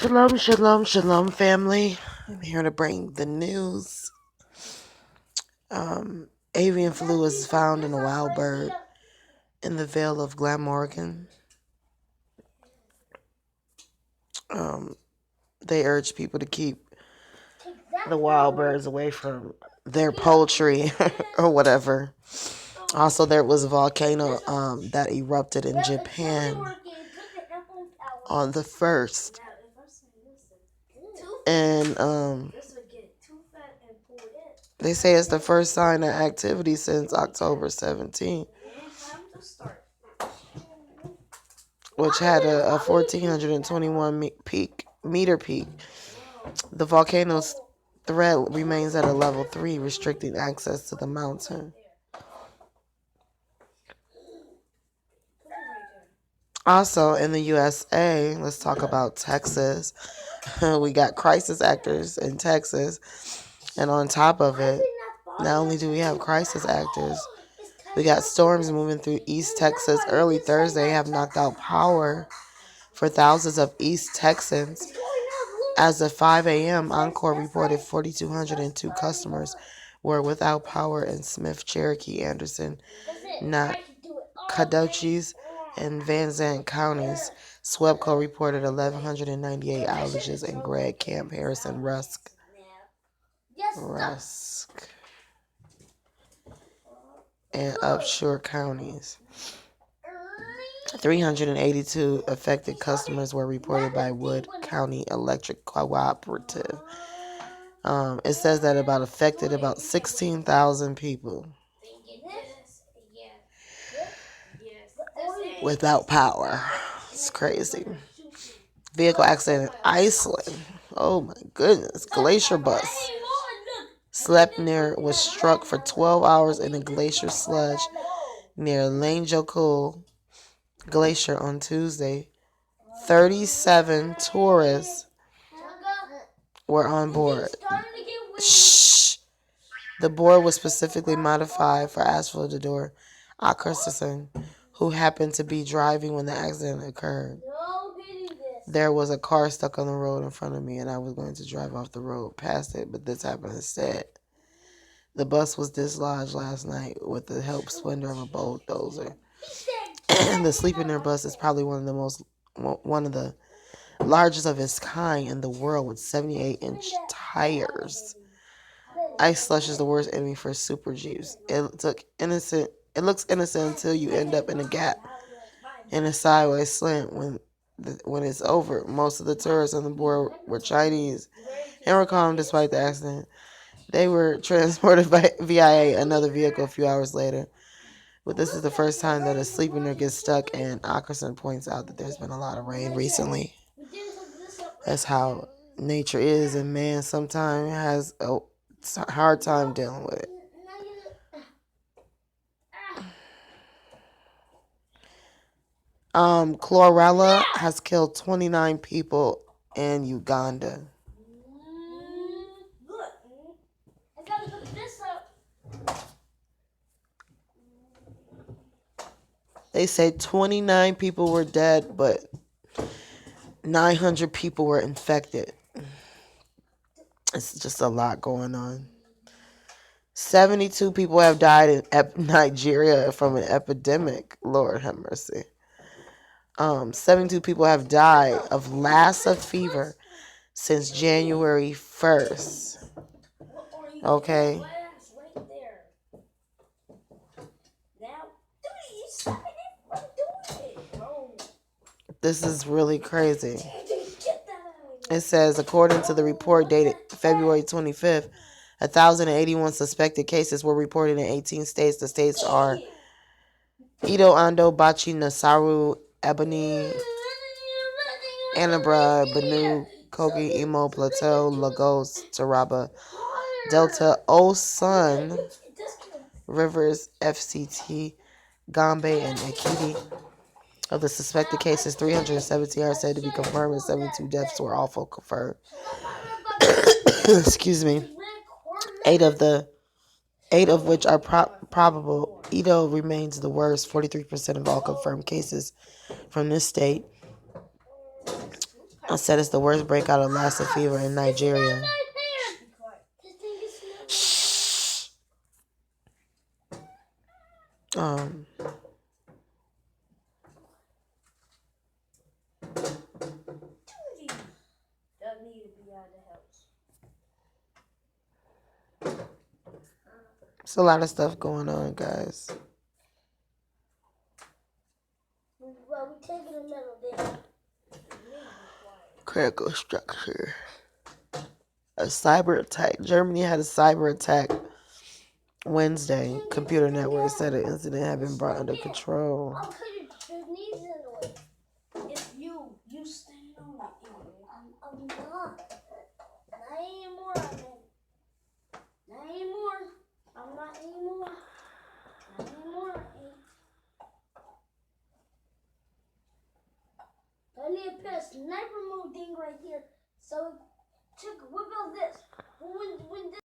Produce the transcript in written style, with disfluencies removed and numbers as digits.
Shalom, shalom, shalom, family. I'm here to bring the news. Avian flu was found in a wild bird in the Vale of Glamorgan. They urge people to keep the wild birds away from their poultry or whatever. Also, there was a volcano that erupted in Japan on the 1st. And they say it's the first sign of activity since October 17th, which had a 1,421 meter peak. The volcano's threat remains at a level 3, restricting access to the mountain. Also, in the USA, let's talk about Texas. We got crisis actors in Texas. And on top of it, not only do we have crisis actors, we got storms moving through East Texas. Early Thursday have knocked out power for thousands of East Texans. As of 5 a.m., Encore reported 4,202 customers were without power in Smith, Cherokee, Anderson, Nacogdoches, and Van Zandt counties. Swebco reported 1,198 outages in Gregg, Camp Harrison, Rusk, and Upshur counties. 382 affected customers were reported by Wood County Electric Cooperative. It says that affected about 16,000 people without power. It's crazy. Vehicle accident in Iceland. Oh my goodness. Glacier bus was struck for 12 hours in a glacier sludge near Langjökull Glacier on Tuesday. 37 tourists were on board. Shh. The board was specifically modified for Asfodor Åkesson, who happened to be driving when the accident occurred. There was a car stuck on the road in front of me, and I was going to drive off the road past it, but this happened instead. The bus was dislodged last night with the help splendor of a bulldozer. The Sleeping bus is probably one of the largest of its kind in the world, with 78-inch tires. Ice slush is the worst enemy for super jeeps. It looks innocent until you end up in a gap in a sideways slant. When it's over, most of the tourists on the board were Chinese and were calm despite the accident. They were transported via another vehicle a few hours later. But this is the first time that a sleeper gets stuck, and Åkesson points out that there's been a lot of rain recently. That's how nature is, and man sometimes has a hard time dealing with it. Chlorella has killed 29 people in Uganda. They say 29 people were dead, but 900 people were infected. It's just a lot going on. 72 people have died in Nigeria from an epidemic. Lord have mercy. 72 people have died of Lassa fever since January 1st. Okay. This is really crazy. It says, according to the report dated February 25th, 1,081 suspected cases were reported in 18 states. The states are Edo, Ondo, Bachi, Nassau, Ebony, Anambra, Benue, Kogi, Imo, Plateau, Lagos, Taraba, Delta, Osun, Rivers, FCT, Gombe, and Ekiti. Of the suspected cases, 317 are said to be confirmed, and 72 deaths were also confirmed. Excuse me. Eight of which are probable. Edo remains the worst. 43% of all confirmed cases from this state I said it's the worst breakout of Lassa fever in Nigeria. Shh. It's a lot of stuff going on, guys. Well, we taking a little bit. Critical structure. A cyber attack. Germany had a cyber attack Wednesday. Computer network said the incident had been brought under control. I'll put your knees in the way. It's you. You stand on it. I'm not. Not anymore, man. Not anymore. I'm not anymore. Not anymore. I need to put a sniper mode thing right here. So, we're